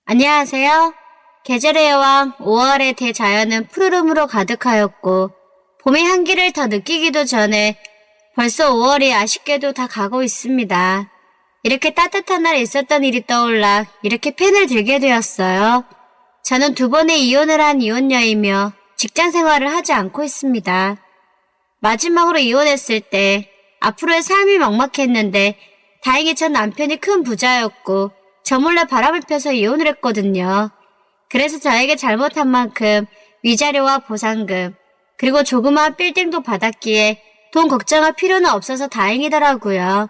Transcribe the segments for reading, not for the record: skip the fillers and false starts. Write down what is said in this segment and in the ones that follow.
안녕하세요. 계절의 여왕 5월의 대자연은 푸르름으로 가득하였고 봄의 향기를 더 느끼기도 전에 벌써 5월이 아쉽게도 다 가고 있습니다. 이렇게 따뜻한 날에 있었던 일이 떠올라 이렇게 펜을 들게 되었어요. 저는 2번의 이혼을 한 이혼녀이며 직장 생활을 하지 않고 있습니다. 마지막으로 이혼했을 때 앞으로의 삶이 막막했는데 다행히 전 남편이 큰 부자였고 저 몰래 바람을 펴서 이혼을 했거든요. 그래서 저에게 잘못한 만큼 위자료와 보상금 그리고 조그마한 빌딩도 받았기에 돈 걱정할 필요는 없어서 다행이더라고요.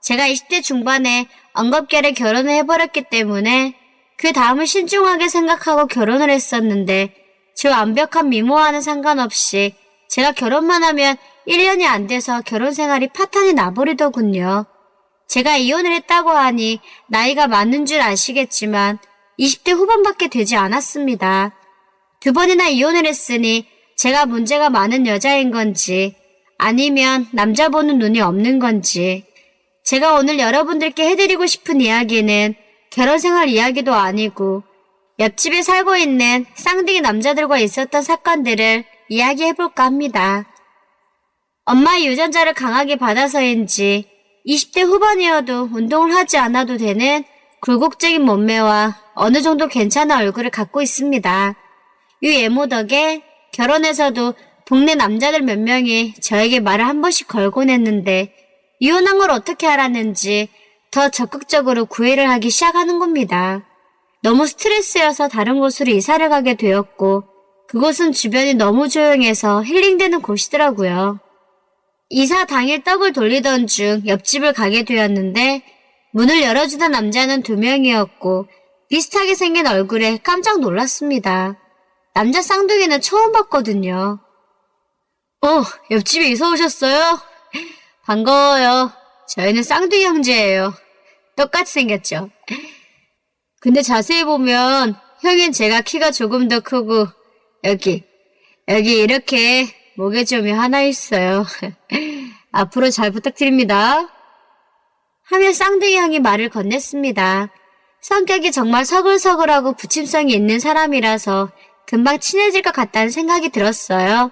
제가 20대 중반에 엉겁결에 결혼을 해버렸기 때문에 그 다음을 신중하게 생각하고 결혼을 했었는데 제 완벽한 미모와는 상관없이 제가 결혼만 하면 1년이 안 돼서 결혼 생활이 파탄이 나버리더군요. 제가 이혼을 했다고 하니 나이가 많은 줄 아시겠지만 20대 후반밖에 되지 않았습니다. 2번이나 이혼을 했으니 제가 문제가 많은 여자인 건지 아니면 남자 보는 눈이 없는 건지 제가 오늘 여러분들께 해드리고 싶은 이야기는 결혼생활 이야기도 아니고 옆집에 살고 있는 쌍둥이 남자들과 있었던 사건들을 이야기해볼까 합니다. 엄마의 유전자를 강하게 받아서인지 20대 후반이어도 운동을 하지 않아도 되는 굴곡적인 몸매와 어느 정도 괜찮은 얼굴을 갖고 있습니다. 이 외모 덕에 결혼해서도 동네 남자들 몇 명이 저에게 말을 한 번씩 걸곤 했는데 이혼한 걸 어떻게 알았는지 더 적극적으로 구애를 하기 시작하는 겁니다. 너무 스트레스여서 다른 곳으로 이사를 가게 되었고 그곳은 주변이 너무 조용해서 힐링되는 곳이더라고요. 이사 당일 떡을 돌리던 중 옆집을 가게 되었는데 문을 열어주던 남자는 2명이었고 비슷하게 생긴 얼굴에 깜짝 놀랐습니다. 남자 쌍둥이는 처음 봤거든요. 옆집에 이사 오셨어요? 반가워요. 저희는 쌍둥이 형제예요. 똑같이 생겼죠. 근데 자세히 보면 형인 제가 키가 조금 더 크고 여기 이렇게 목에점이 하나 있어요. 앞으로 잘 부탁드립니다. 하며 쌍둥이 형이 말을 건넸습니다. 성격이 정말 서글서글하고 부침성이 있는 사람이라서 금방 친해질 것 같다는 생각이 들었어요.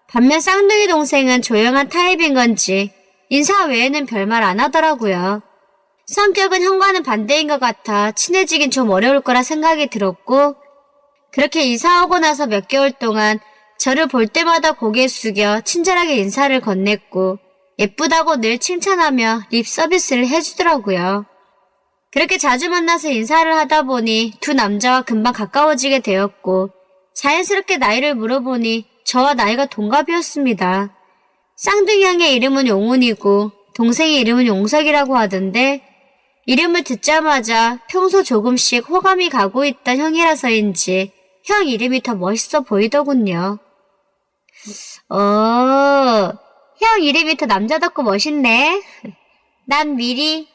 반면 쌍둥이 동생은 조용한 타입인 건지 인사 외에는 별말 안 하더라고요. 성격은 형과는 반대인 것 같아 친해지긴 좀 어려울 거라 생각이 들었고 그렇게 이사하고 나서 몇 개월 동안 저를 볼 때마다 고개 숙여 친절하게 인사를 건넸고 예쁘다고 늘 칭찬하며 립 서비스를 해주더라고요. 그렇게 자주 만나서 인사를 하다 보니 두 남자와 금방 가까워지게 되었고 자연스럽게 나이를 물어보니 저와 나이가 동갑이었습니다. 쌍둥이 형의 이름은 용훈이고 동생의 이름은 용석이라고 하던데 이름을 듣자마자 평소 조금씩 호감이 가고 있던 형이라서인지 형 이름이 더 멋있어 보이더군요. 형 이름이 더 남자답고 멋있네. 난 미리.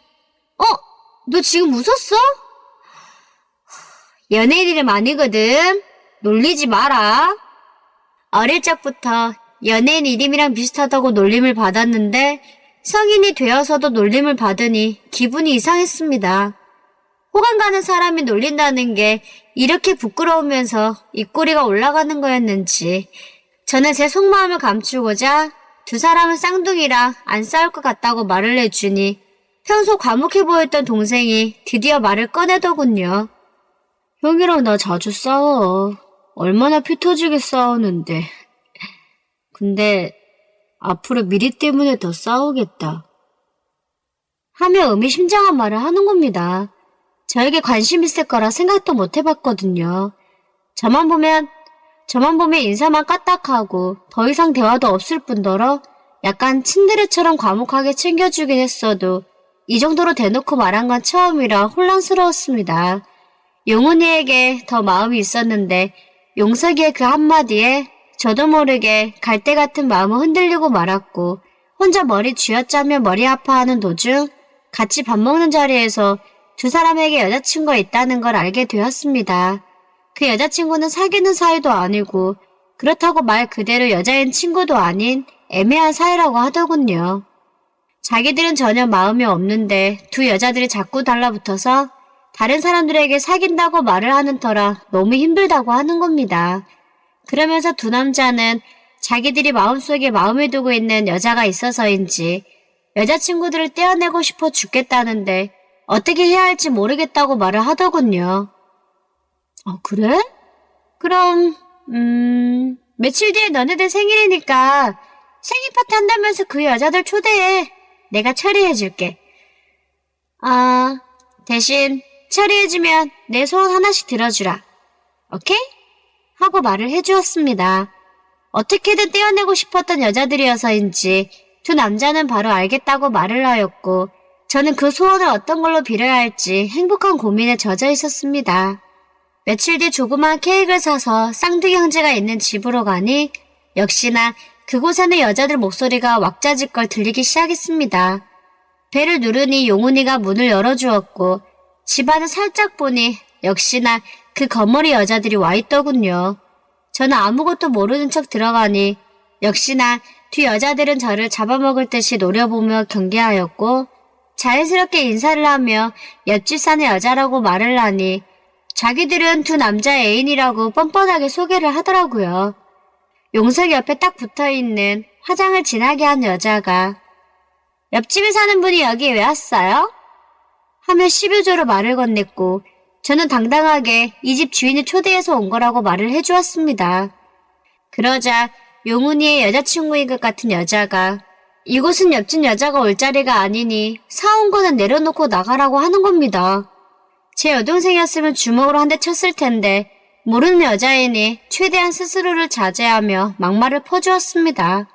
너 지금 웃었어? 연예인 이름 아니거든. 놀리지 마라. 어릴 적부터 연예인 이름이랑 비슷하다고 놀림을 받았는데 성인이 되어서도 놀림을 받으니 기분이 이상했습니다. 호감 가는 사람이 놀린다는 게 이렇게 부끄러우면서 입꼬리가 올라가는 거였는지 저는 제 속마음을 감추고자 두 사람은 쌍둥이라 안 싸울 것 같다고 말을 해주니 평소 과묵해 보였던 동생이 드디어 말을 꺼내더군요. 형이랑 나 자주 싸워. 얼마나 피 터지게 싸우는데. 근데 앞으로 미리 때문에 더 싸우겠다. 하며 의미심장한 말을 하는 겁니다. 저에게 관심 있을 거라 생각도 못 해봤거든요. 저만 보면 인사만 까딱하고 더 이상 대화도 없을 뿐더러 약간 츤데레처럼 과묵하게 챙겨주긴 했어도 이 정도로 대놓고 말한 건 처음이라 혼란스러웠습니다. 용훈이에게 더 마음이 있었는데 용석이의 그 한마디에 저도 모르게 갈대 같은 마음은 흔들리고 말았고 혼자 머리 쥐어짜며 머리 아파하는 도중 같이 밥 먹는 자리에서 두 사람에게 여자친구가 있다는 걸 알게 되었습니다. 그 여자친구는 사귀는 사이도 아니고 그렇다고 말 그대로 여자인 친구도 아닌 애매한 사이라고 하더군요. 자기들은 전혀 마음이 없는데 두 여자들이 자꾸 달라붙어서 다른 사람들에게 사귄다고 말을 하는 터라 너무 힘들다고 하는 겁니다. 그러면서 두 남자는 자기들이 마음속에 마음을 두고 있는 여자가 있어서인지 여자친구들을 떼어내고 싶어 죽겠다는데 어떻게 해야 할지 모르겠다고 말을 하더군요. 그래? 그럼 며칠 뒤에 너네들 생일이니까 생일 파티 한다면서 그 여자들 초대해. 내가 처리해줄게. 대신 처리해주면 내 소원 하나씩 들어주라. 오케이? 하고 말을 해주었습니다. 어떻게든 떼어내고 싶었던 여자들이어서인지 두 남자는 바로 알겠다고 말을 하였고 저는 그 소원을 어떤 걸로 빌어야 할지 행복한 고민에 젖어 있었습니다. 며칠 뒤 조그마한 케이크를 사서 쌍둥이 형제가 있는 집으로 가니 역시나 그곳에는 여자들 목소리가 왁자지껄 들리기 시작했습니다. 배를 누르니 용훈이가 문을 열어주었고 집 안을 살짝 보니 역시나 그 거머리 여자들이 와 있더군요. 저는 아무것도 모르는 척 들어가니 역시나 뒤 여자들은 저를 잡아먹을 듯이 노려보며 경계하였고 자연스럽게 인사를 하며 옆집 사는 여자라고 말을 하니 자기들은 두 남자 애인이라고 뻔뻔하게 소개를 하더라고요. 용석이 옆에 딱 붙어있는 화장을 진하게 한 여자가 옆집에 사는 분이 여기 왜 왔어요? 하며 시비조로 말을 건넸고 저는 당당하게 이 집 주인이 초대해서 온 거라고 말을 해주었습니다. 그러자 용훈이의 여자친구인 것 같은 여자가 이곳은 옆집 여자가 올 자리가 아니니 사온 거는 내려놓고 나가라고 하는 겁니다. 제 여동생이었으면 주먹으로 한 대 쳤을 텐데 모르는 여자이니 최대한 스스로를 자제하며 막말을 퍼주었습니다.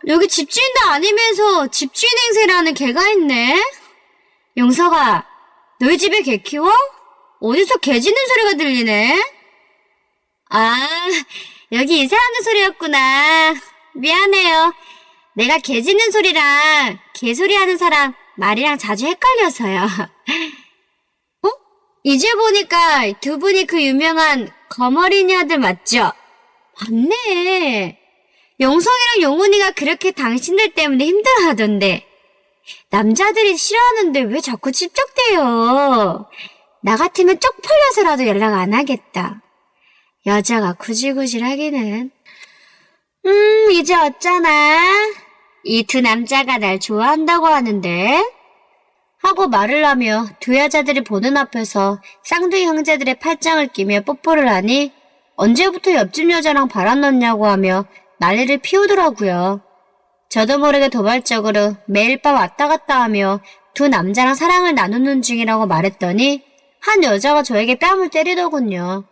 여기 집주인도 아니면서 집주인 행세를 하는 개가 있네? 용석아, 너희 집에 개 키워? 어디서 개 짖는 소리가 들리네? 여기 이사하는 소리였구나. 미안해요. 내가 개 짖는 소리랑 개소리 하는 사람 말이랑 자주 헷갈려서요. 이제 보니까 두 분이 그 유명한 거머리니 아들 맞죠? 맞네. 용성이랑 용훈이가 그렇게 당신들 때문에 힘들어하던데. 남자들이 싫어하는데 왜 자꾸 찝쩍대요? 나 같으면 쪽팔려서라도 연락 안 하겠다. 여자가 구질구질하기는. 이제 어쩌나? 이 두 남자가 날 좋아한다고 하는데? 하고 말을 하며 두 여자들이 보는 앞에서 쌍둥이 형제들의 팔짱을 끼며 뽀뽀를 하니 언제부터 옆집 여자랑 바람났냐고 하며 난리를 피우더라고요. 저도 모르게 도발적으로 매일 밤 왔다 갔다 하며 두 남자랑 사랑을 나누는 중이라고 말했더니 한 여자가 저에게 뺨을 때리더군요.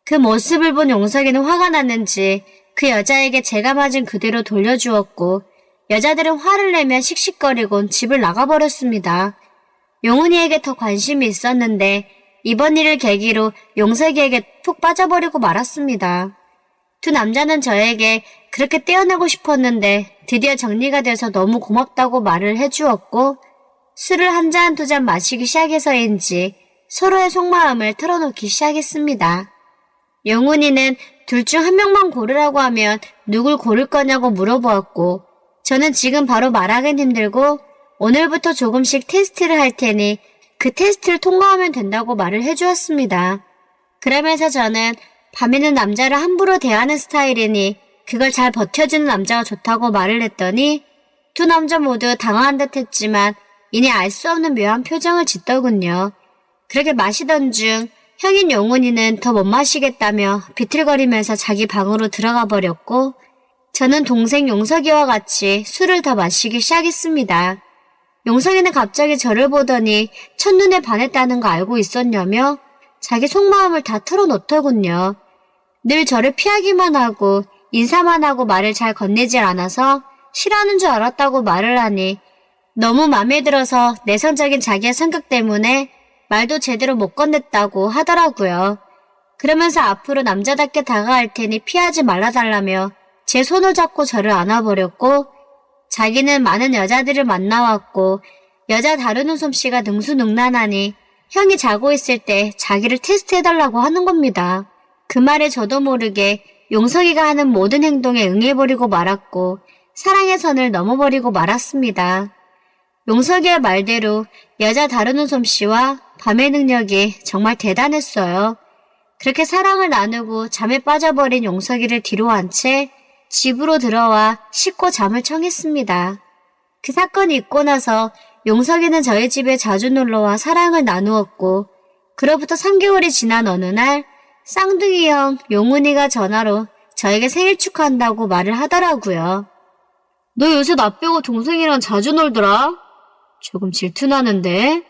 그 모습을 본 용석이는 화가 났는지 그 여자에게 제가 맞은 그대로 돌려주었고 여자들은 화를 내며 씩씩거리곤 집을 나가버렸습니다. 용훈이에게 더 관심이 있었는데 이번 일을 계기로 용석이에게 푹 빠져버리고 말았습니다. 두 남자는 저에게 그렇게 떼어내고 싶었는데 드디어 정리가 돼서 너무 고맙다고 말을 해주었고 술을 한 잔 두 잔 마시기 시작해서인지 서로의 속마음을 털어놓기 시작했습니다. 용훈이는 둘 중 한 명만 고르라고 하면 누굴 고를 거냐고 물어보았고 저는 지금 바로 말하긴 힘들고 오늘부터 조금씩 테스트를 할 테니 그 테스트를 통과하면 된다고 말을 해주었습니다. 그러면서 저는 밤에는 남자를 함부로 대하는 스타일이니 그걸 잘 버텨주는 남자가 좋다고 말을 했더니 두 남자 모두 당황한 듯 했지만 이내 알 수 없는 묘한 표정을 짓더군요. 그렇게 마시던 중 형인 용훈이는 더 못 마시겠다며 비틀거리면서 자기 방으로 들어가 버렸고 저는 동생 용석이와 같이 술을 더 마시기 시작했습니다. 용석이는 갑자기 저를 보더니 첫눈에 반했다는 거 알고 있었냐며 자기 속마음을 다 털어놓더군요. 늘 저를 피하기만 하고 인사만 하고 말을 잘 건네질 않아서 싫어하는 줄 알았다고 말을 하니 너무 맘에 들어서 내성적인 자기의 성격 때문에 말도 제대로 못 건넸다고 하더라고요. 그러면서 앞으로 남자답게 다가갈 테니 피하지 말아달라며 제 손을 잡고 저를 안아버렸고 자기는 많은 여자들을 만나왔고 여자 다루는 솜씨가 능수능란하니 형이 자고 있을 때 자기를 테스트해달라고 하는 겁니다. 그 말에 저도 모르게 용석이가 하는 모든 행동에 응해버리고 말았고 사랑의 선을 넘어버리고 말았습니다. 용석이의 말대로 여자 다루는 솜씨와 밤의 능력이 정말 대단했어요. 그렇게 사랑을 나누고 잠에 빠져버린 용석이를 뒤로 한 채 집으로 들어와 씻고 잠을 청했습니다. 그 사건이 있고 나서 용석이는 저희 집에 자주 놀러와 사랑을 나누었고 그로부터 3개월이 지난 어느 날 쌍둥이 형 용훈이가 전화로 저에게 생일 축하한다고 말을 하더라고요. 너 요새 나 빼고 동생이랑 자주 놀더라? 조금 질투나는데?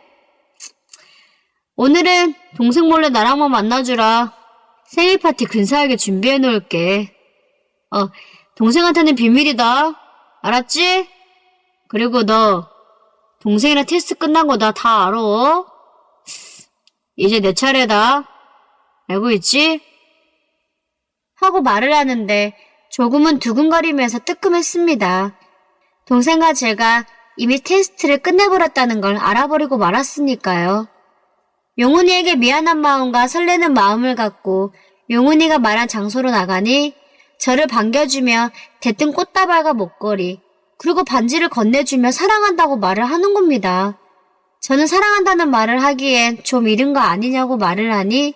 오늘은 동생 몰래 나랑만 만나주라. 생일 파티 근사하게 준비해 놓을게. 동생한테는 비밀이다. 알았지? 그리고 너 동생이랑 테스트 끝난 거 나 다 알아. 이제 내 차례다. 알고 있지? 하고 말을 하는데 조금은 두근거리면서 뜨끔했습니다. 동생과 제가 이미 테스트를 끝내버렸다는 걸 알아버리고 말았으니까요. 용훈이에게 미안한 마음과 설레는 마음을 갖고 용훈이가 말한 장소로 나가니 저를 반겨주며 대뜸 꽃다발과 목걸이 그리고 반지를 건네주며 사랑한다고 말을 하는 겁니다. 저는 사랑한다는 말을 하기엔 좀 이른 거 아니냐고 말을 하니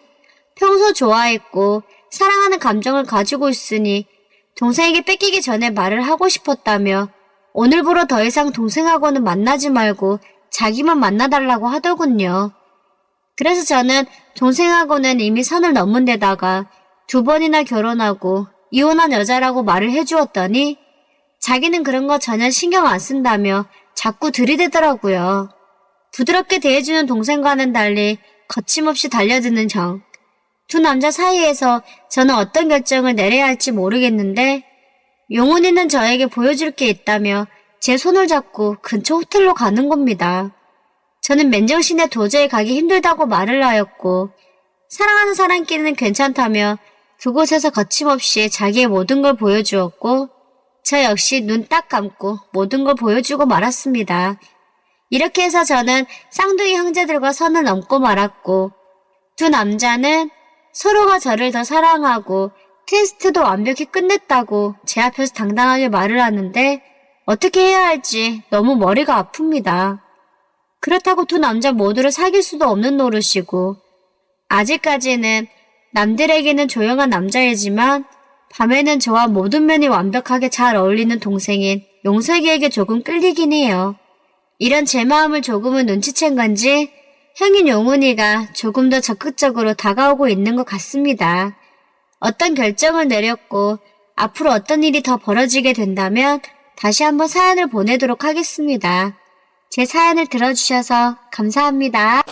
평소 좋아했고 사랑하는 감정을 가지고 있으니 동생에게 뺏기기 전에 말을 하고 싶었다며 오늘부로 더 이상 동생하고는 만나지 말고 자기만 만나달라고 하더군요. 그래서 저는 동생하고는 이미 선을 넘은 데다가 2번이나 결혼하고 이혼한 여자라고 말을 해주었더니 자기는 그런 거 전혀 신경 안 쓴다며 자꾸 들이대더라고요. 부드럽게 대해주는 동생과는 달리 거침없이 달려드는 형. 두 남자 사이에서 저는 어떤 결정을 내려야 할지 모르겠는데 용훈이는 저에게 보여줄 게 있다며 제 손을 잡고 근처 호텔로 가는 겁니다. 저는 맨정신에 도저히 가기 힘들다고 말을 하였고 사랑하는 사람끼리는 괜찮다며 그곳에서 거침없이 자기의 모든 걸 보여주었고 저 역시 눈 딱 감고 모든 걸 보여주고 말았습니다. 이렇게 해서 저는 쌍둥이 형제들과 선을 넘고 말았고 두 남자는 서로가 저를 더 사랑하고 테스트도 완벽히 끝냈다고 제 앞에서 당당하게 말을 하는데 어떻게 해야 할지 너무 머리가 아픕니다. 그렇다고 두 남자 모두를 사귈 수도 없는 노릇이고 아직까지는 남들에게는 조용한 남자이지만 밤에는 저와 모든 면이 완벽하게 잘 어울리는 동생인 용석이에게 조금 끌리긴 해요. 이런 제 마음을 조금은 눈치챈 건지 형인 용훈이가 조금 더 적극적으로 다가오고 있는 것 같습니다. 어떤 결정을 내렸고 앞으로 어떤 일이 더 벌어지게 된다면 다시 한번 사연을 보내도록 하겠습니다. 제 사연을 들어주셔서 감사합니다.